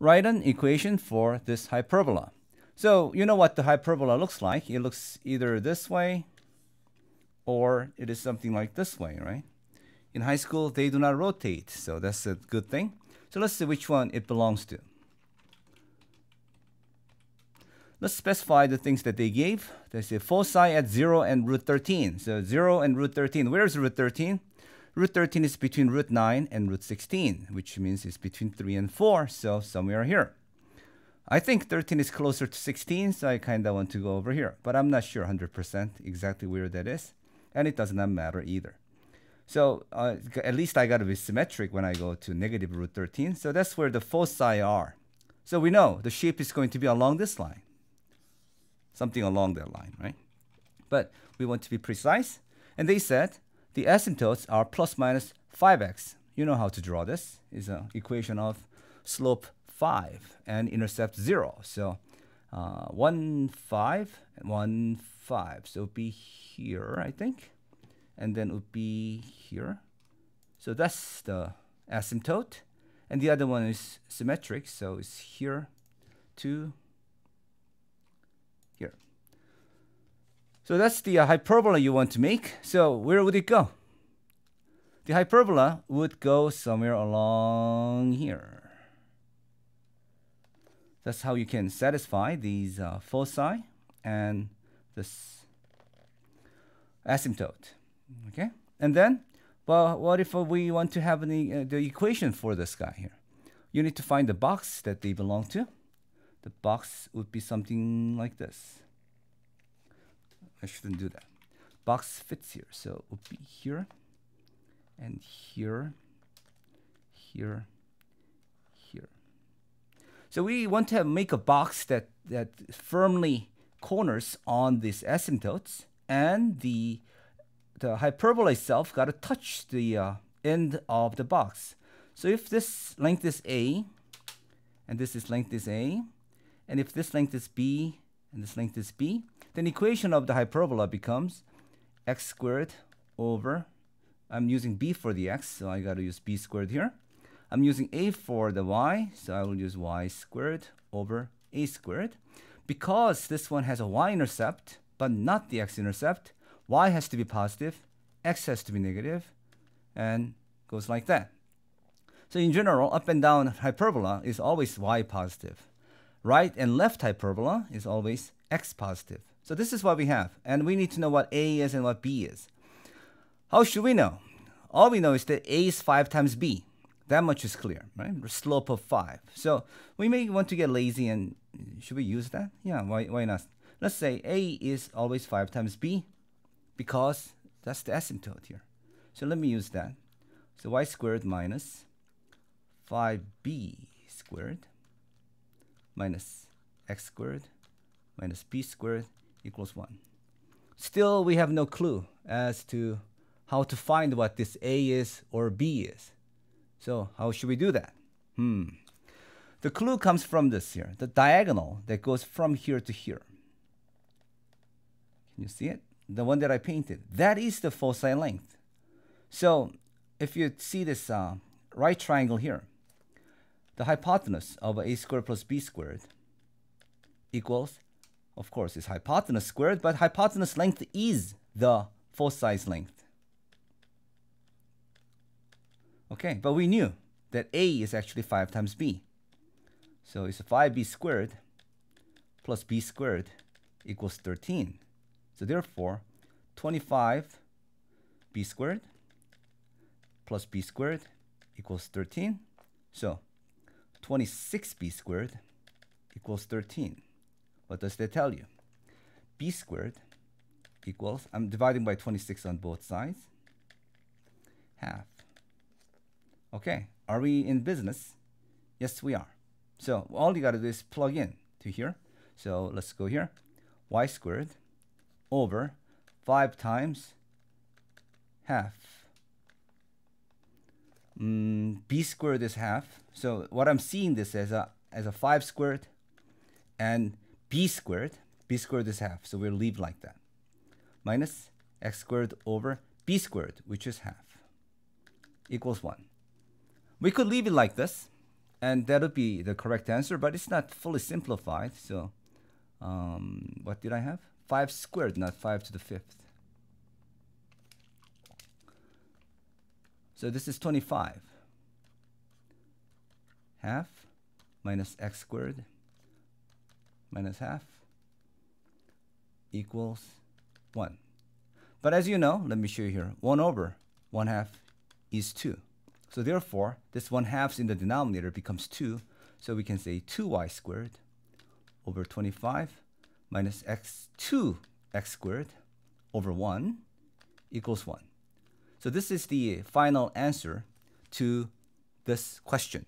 write an equation for this hyperbola. So you know what the hyperbola looks like. It looks either this way or it is something like this way, right? In high school, they do not rotate, so that's a good thing. So let's see which one it belongs to. Let's specify the things that they gave. They say foci at 0 and root 13. So 0 and root 13. Where's root 13? Root 13 is between root 9 and root 16, which means it's between 3 and 4, so somewhere here. I think 13 is closer to 16, so I kind of want to go over here. But I'm not sure 100% exactly where that is, and it does not matter either. So at least I got to be symmetric when I go to negative root 13. So that's where the foci are. So we know the shape is going to be along this line. Something along that line, right? But we want to be precise. And they said the asymptotes are plus minus 5x. You know how to draw this. It's an equation of slope 5 and intercept 0. So 1, 5, and 1, 5. So it would be here, I think. And then it would be here. So that's the asymptote. And the other one is symmetric. So it's here to here. So that's the hyperbola you want to make. So where would it go? The hyperbola would go somewhere along here. That's how you can satisfy these foci and this asymptote. Okay, and then, well, what if we want to have the equation for this guy here? You need to find the box that they belong to. The box would be something like this. I shouldn't do that. Box fits here, so it would be here, and here, here, here. So we want to make a box that firmly corners on these asymptotes, and the hyperbola itself got to touch the end of the box. So if this length is A, and this is length is A, and if this length is B, and this length is B, then the equation of the hyperbola becomes x squared over, I'm using B for the x, so I got to use B squared here. I'm using A for the y, so I will use y squared over A squared. Because this one has a y-intercept, but not the x-intercept, y has to be positive, x has to be negative, and goes like that. So in general, up and down hyperbola is always y positive. Right and left hyperbola is always x positive. So this is what we have, and we need to know what a is and what b is. How should we know? All we know is that a is 5 times b. That much is clear, right? The slope of 5. So we may want to get lazy and should we use that? Yeah, why not? Let's say a is always 5 times b because that's the asymptote here. So let me use that. So y squared minus 5b squared minus x squared minus b squared equals 1. Still, we have no clue as to how to find what this a is or b is. So how should we do that? The clue comes from this here, the diagonal that goes from here to here. Can you see it? The one that I painted. That is the foci length. So if you see this right triangle here, the hypotenuse of a squared plus b squared equals, of course, is hypotenuse squared, but hypotenuse length is the foci's length. Okay, but we knew that a is actually 5 times b. So it's 5b squared plus b squared equals 13. So therefore, 25b squared plus b squared equals 13. So 26b squared equals 13. What does that tell you? B squared equals, I'm dividing by 26 on both sides, half. Okay, are we in business? Yes, we are. So all you got to do is plug in to here. So let's go here. Y squared over 5 times half. B squared is half. So what I'm seeing this as a 5 squared and b squared is half. So we'll leave like that. Minus x squared over b squared, which is half, equals 1. We could leave it like this. And that would be the correct answer, but it's not fully simplified. So what did I have? 5 squared, not 5 to the 5th. So this is 25. Half minus x squared minus half equals 1. But as you know, let me show you here. 1 over 1/2 is 2. So therefore, this 1/2 in the denominator becomes 2. So we can say 2y squared over 25 minus 2x squared over 1 equals 1. So this is the final answer to this question.